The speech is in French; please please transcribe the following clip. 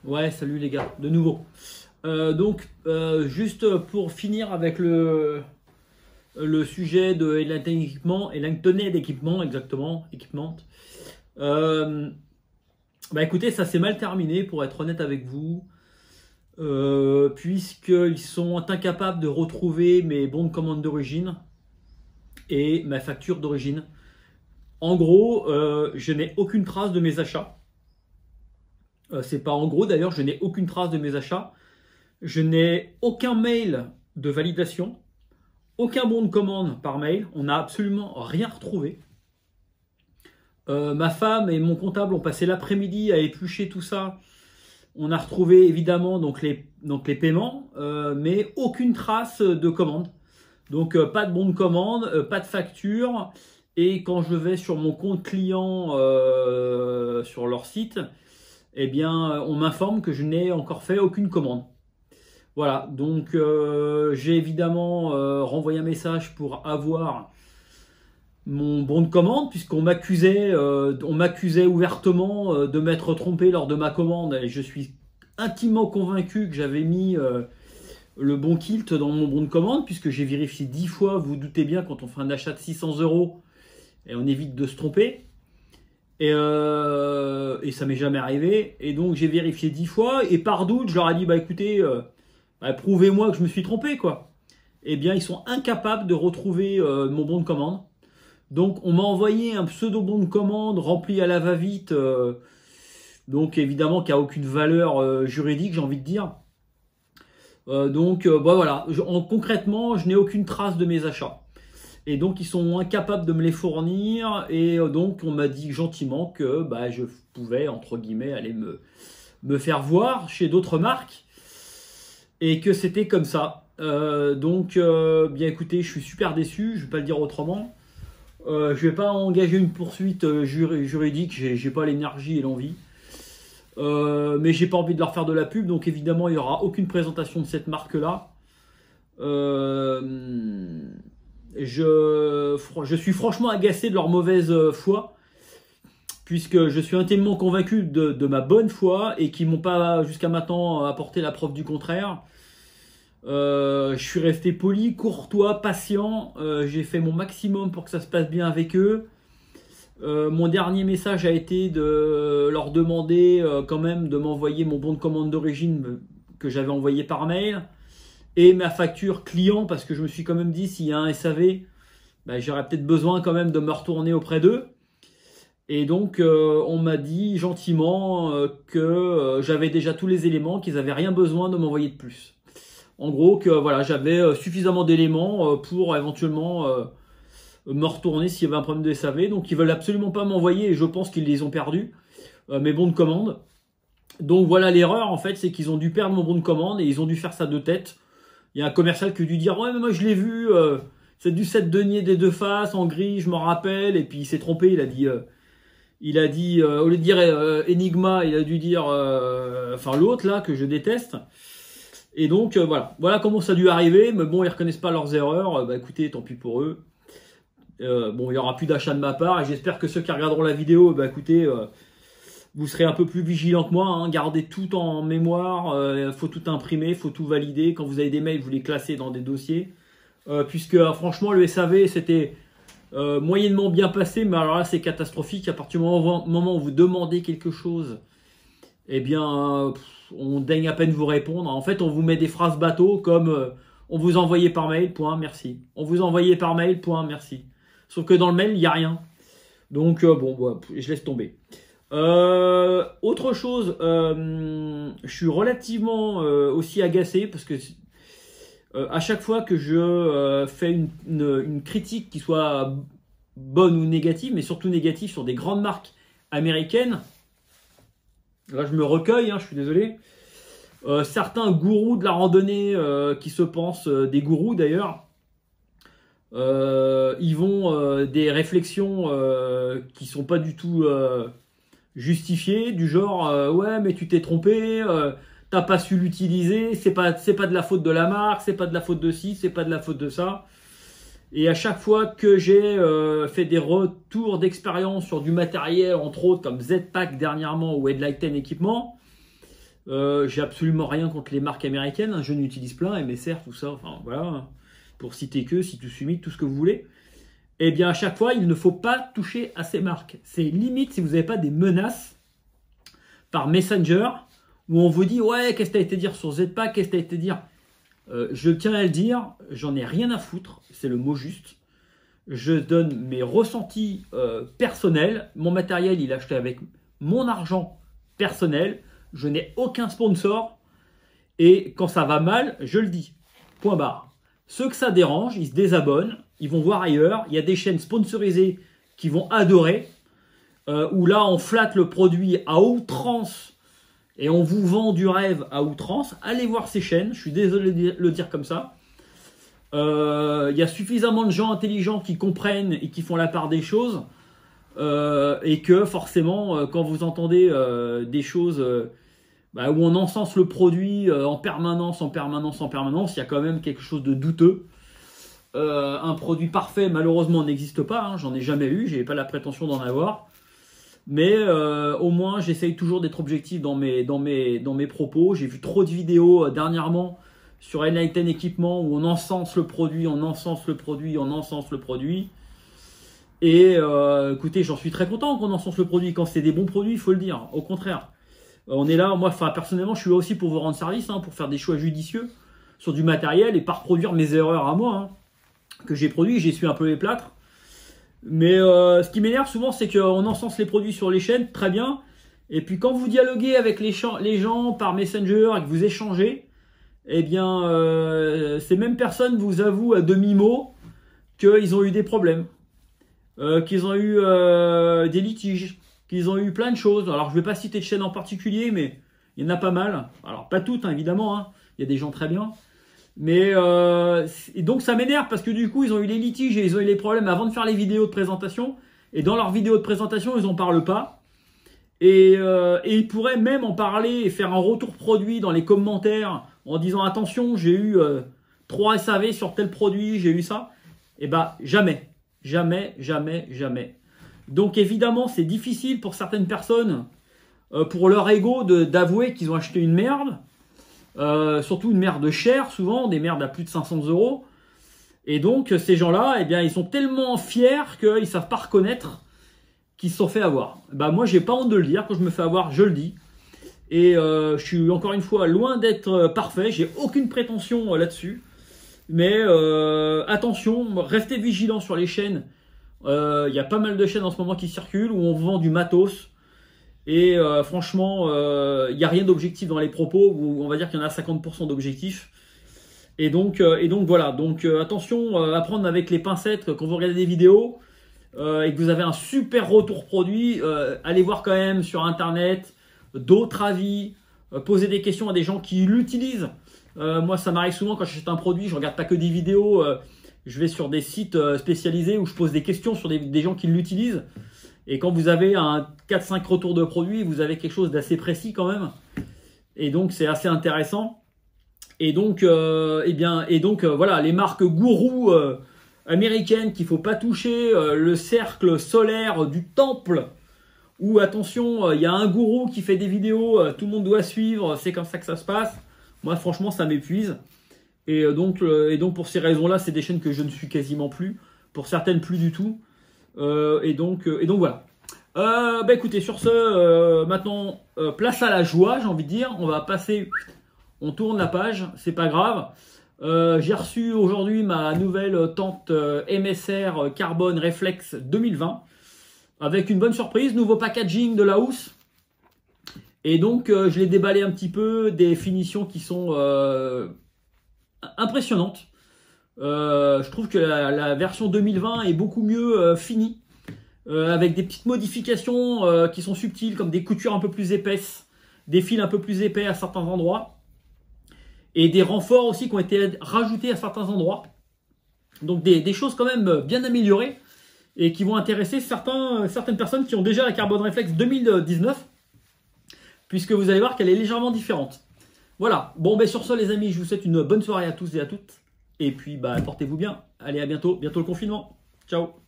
Ouais, salut les gars, de nouveau. Juste pour finir avec le sujet de Ellington Équipement, Ellington d'équipement, exactement, équipement. Euh, Bah écoutez, ça s'est mal terminé pour être honnête avec vous, puisqu'ils sont incapables de retrouver mes bons de commande d'origine et ma facture d'origine. En gros, je n'ai aucune trace de mes achats. C'est pas en gros d'ailleurs, je n'ai aucune trace de mes achats. Je n'ai aucun mail de validation, aucun bon de commande par mail. On n'a absolument rien retrouvé. Ma femme et mon comptable ont passé l'après-midi à éplucher tout ça. On a retrouvé évidemment donc les paiements, mais aucune trace de commande. Donc pas de bon de commande, pas de facture. Et quand je vais sur mon compte client sur leur site, eh bien on m'informe que je n'ai encore fait aucune commande. Voilà, donc j'ai évidemment renvoyé un message pour avoir mon bon de commande, puisqu'on m'accusait ouvertement de m'être trompé lors de ma commande, et je suis intimement convaincu que j'avais mis le bon kilt dans mon bon de commande, puisque j'ai vérifié 10 fois. Vous vous doutez bien, quand on fait un achat de 600 euros, et on évite de se tromper. Et ça m'est jamais arrivé. Et donc j'ai vérifié 10 fois, et par doute, je leur ai dit, bah écoutez, prouvez-moi que je me suis trompé, quoi. Eh bien, ils sont incapables de retrouver mon bon de commande. Donc, on m'a envoyé un pseudo bon de commande rempli à la va-vite, donc évidemment qui a aucune valeur juridique, j'ai envie de dire. Voilà, concrètement, je n'ai aucune trace de mes achats. Et donc, ils sont incapables de me les fournir. Et donc, on m'a dit gentiment que je pouvais, entre guillemets, aller me faire voir chez d'autres marques. Et que c'était comme ça. Bien écoutez, je suis super déçu, je ne vais pas le dire autrement. Je vais pas engager une poursuite juridique, j'ai pas l'énergie et l'envie. Mais j'ai pas envie de leur faire de la pub, donc évidemment il n'y aura aucune présentation de cette marque-là. Je suis franchement agacé de leur mauvaise foi, puisque je suis intimement convaincu de ma bonne foi et qu'ils m'ont pas jusqu'à maintenant apporté la preuve du contraire. Je suis resté poli, courtois, patient. J'ai fait mon maximum pour que ça se passe bien avec eux. Mon dernier message a été de leur demander quand même de m'envoyer mon bon de commande d'origine que j'avais envoyé par mail et ma facture client, parce que je me suis quand même dit, s'il y a un SAV, j'aurais peut-être besoin quand même de me retourner auprès d'eux. Et donc on m'a dit gentiment que j'avais déjà tous les éléments, qu'ils n'avaient rien besoin de m'envoyer de plus. En gros, que voilà, j'avais suffisamment d'éléments pour éventuellement me retourner s'il y avait un problème de SAV. Donc, ils veulent absolument pas m'envoyer, et je pense qu'ils les ont perdus, mes bons de commande. Donc, voilà, l'erreur, en fait, c'est qu'ils ont dû perdre mon bon de commande et ils ont dû faire ça de tête. Il y a un commercial qui a dû dire, ouais, mais moi, je l'ai vu, c'est du 7 deniers des deux faces, en gris, je m'en rappelle. Et puis, il s'est trompé, il a dit au lieu de dire Enigma, il a dû dire, l'autre, là, que je déteste. Et donc voilà comment ça a dû arriver, mais bon, ils reconnaissent pas leurs erreurs, écoutez, tant pis pour eux. Il y aura plus d'achat de ma part, et j'espère que ceux qui regarderont la vidéo, écoutez, vous serez un peu plus vigilants que moi, hein. Gardez tout en mémoire, faut tout imprimer, faut tout valider. Quand vous avez des mails, vous les classez dans des dossiers, puisque franchement, le SAV, c'était moyennement bien passé, mais alors là, c'est catastrophique. À partir du moment où vous demandez quelque chose, eh bien, on daigne à peine vous répondre. En fait, on vous met des phrases bateaux comme on vous a envoyé par mail, point, merci. On vous a envoyé par mail, point, merci. Sauf que dans le mail, il n'y a rien. Donc, je laisse tomber. Autre chose, je suis relativement aussi agacé parce que à chaque fois que je fais une critique qui soit bonne ou négative, mais surtout négative sur des grandes marques américaines, là, je me recueille, je suis désolé. Certains gourous de la randonnée qui se pensent des gourous d'ailleurs, ils vont des réflexions qui sont pas du tout justifiées, du genre ouais, mais tu t'es trompé, t'as pas su l'utiliser, c'est pas de la faute de la marque, c'est pas de la faute de ci, c'est pas de la faute de ça. Et à chaque fois que j'ai fait des retours d'expérience sur du matériel, entre autres comme Z-Pack dernièrement ou Ellington Équipement, J'ai absolument rien contre les marques américaines, hein. Je n'utilise plein, MSR, tout ça, enfin voilà, pour citer que, Citus, tout ce que vous voulez. Eh bien, à chaque fois, il ne faut pas toucher à ces marques. C'est limite si vous n'avez pas des menaces par Messenger où on vous dit « Ouais, qu'est-ce que tu as été dire sur Zpack, qu'est-ce que tu as été dire ?» Je tiens à le dire, j'en ai rien à foutre, c'est le mot juste. Je donne mes ressentis personnels. Mon matériel, il est acheté avec mon argent personnel. Je n'ai aucun sponsor. Et quand ça va mal, je le dis. Point barre. Ceux que ça dérange, ils se désabonnent. Ils vont voir ailleurs. Il y a des chaînes sponsorisées qui vont adorer. Où là, on flatte le produit à outrance. Et on vous vend du rêve à outrance. Allez voir ces chaînes. Je suis désolé de le dire comme ça. Il y a suffisamment de gens intelligents qui comprennent et qui font la part des choses. Et que forcément, quand vous entendez des choses où on encense le produit en permanence, il y a quand même quelque chose de douteux. Un produit parfait, malheureusement, n'existe pas. Hein, j'en ai jamais eu, j'ai pas la prétention d'en avoir. Mais au moins, j'essaye toujours d'être objectif dans mes propos. J'ai vu trop de vidéos dernièrement sur Enlighten Équipement où on encense le produit, Et écoutez, j'en suis très content qu'on encense le produit. Quand c'est des bons produits, il faut le dire. Au contraire, on est là, moi, personnellement, je suis là aussi pour vous rendre service, hein, pour faire des choix judicieux sur du matériel et pas reproduire mes erreurs à moi, hein, que j'ai produit. J'essuie un peu les plâtres. Mais ce qui m'énerve souvent, c'est qu'on encense les produits sur les chaînes, très bien. Et puis quand vous dialoguez avec les gens par Messenger et que vous échangez, eh bien, ces mêmes personnes vous avouent à demi-mot qu'ils ont eu des problèmes. Qu'ils ont eu des litiges, qu'ils ont eu plein de choses. Alors, je ne vais pas citer de chaînes en particulier, mais il y en a pas mal. Alors, pas toutes, hein, évidemment. Hein. Il y a des gens très bien. Mais et donc, ça m'énerve parce que du coup, ils ont eu les litiges et ils ont eu les problèmes avant de faire les vidéos de présentation. Et dans leurs vidéos de présentation, ils n'en parlent pas. Et ils pourraient même en parler et faire un retour produit dans les commentaires en disant « Attention, j'ai eu 3 SAV sur tel produit, j'ai eu ça. » Eh bien, jamais. Jamais, jamais, jamais. Donc évidemment, c'est difficile pour certaines personnes, pour leur ego, d'avouer qu'ils ont acheté une merde. Surtout une merde chère, souvent, des merdes à plus de 500 €. Et donc, ces gens-là, eh bien, ils sont tellement fiers qu'ils ne savent pas reconnaître qu'ils se sont fait avoir. Bah, moi, j'ai pas honte de le dire. Quand je me fais avoir, je le dis. Et je suis encore une fois loin d'être parfait. J'ai aucune prétention là-dessus. Mais attention, restez vigilants sur les chaînes. Il y a pas mal de chaînes en ce moment qui circulent où on vend du matos. Et franchement, il n'y a rien d'objectif dans les propos. Où on va dire qu'il y en a 50% d'objectifs. Et donc voilà. Donc attention à prendre avec les pincettes quand vous regardez des vidéos et que vous avez un super retour produit. Allez voir quand même sur Internet d'autres avis. Poser des questions à des gens qui l'utilisent. Moi, ça m'arrive souvent quand j'achète un produit, je regarde pas que des vidéos, je vais sur des sites spécialisés où je pose des questions sur des gens qui l'utilisent. Et quand vous avez un 4-5 retours de produits, vous avez quelque chose d'assez précis quand même. Et donc, c'est assez intéressant. Et donc, voilà, les marques gourous américaines qu'il faut pas toucher, le cercle solaire du temple, où attention, il y a un gourou qui fait des vidéos, tout le monde doit suivre, c'est comme ça que ça se passe. Moi, franchement, ça m'épuise. Et donc, pour ces raisons-là, c'est des chaînes que je ne suis quasiment plus. Pour certaines, plus du tout. Et donc voilà. Écoutez, sur ce, maintenant, place à la joie, j'ai envie de dire. On va passer, on tourne la page, c'est pas grave. J'ai reçu aujourd'hui ma nouvelle tente MSR Carbone Reflex 2020. Avec une bonne surprise, nouveau packaging de la housse. Et donc, je l'ai déballé un petit peu, des finitions qui sont impressionnantes. Je trouve que la version 2020 est beaucoup mieux finie, avec des petites modifications qui sont subtiles, comme des coutures un peu plus épaisses, des fils un peu plus épais à certains endroits, et des renforts aussi qui ont été rajoutés à certains endroits. Donc des choses quand même bien améliorées, et qui vont intéresser certaines personnes qui ont déjà la Carbone Reflex 2019, puisque vous allez voir qu'elle est légèrement différente. Voilà. Bon, sur ce, les amis, je vous souhaite une bonne soirée à tous et à toutes. Et puis, portez-vous bien. Allez, à bientôt. Bientôt le confinement. Ciao.